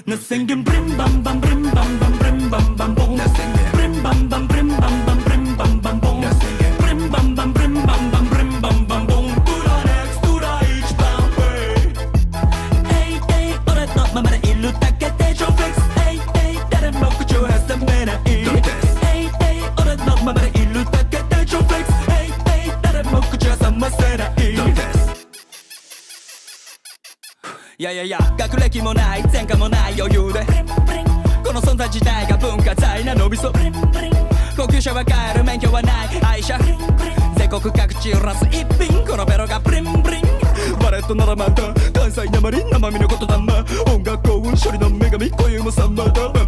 Nothing can brim bam bam brim bam bam brim bam bam boom. Brim bam bam brim bam bam brim bam bam boom. Brim bam bam brim bam bam brim bam bam boom. Tura next tura each bam way. Hey hey,俺のままでいるだけで超フレックス。Hey hey, 誰も口を挟めない。Hey hey, 俺のままでいるだけで超フレックス。Hey hey, 誰も口を挟ませない。いやいやいや、学歴もない前科もない余裕でこの存在自体が文化財なのびそ高級車は買える免許はない愛車全国各地揺らす一品このベロがブリンブリンバレットならまた関西なまり生身のことだな音楽幸運処理の女神恋もさまだ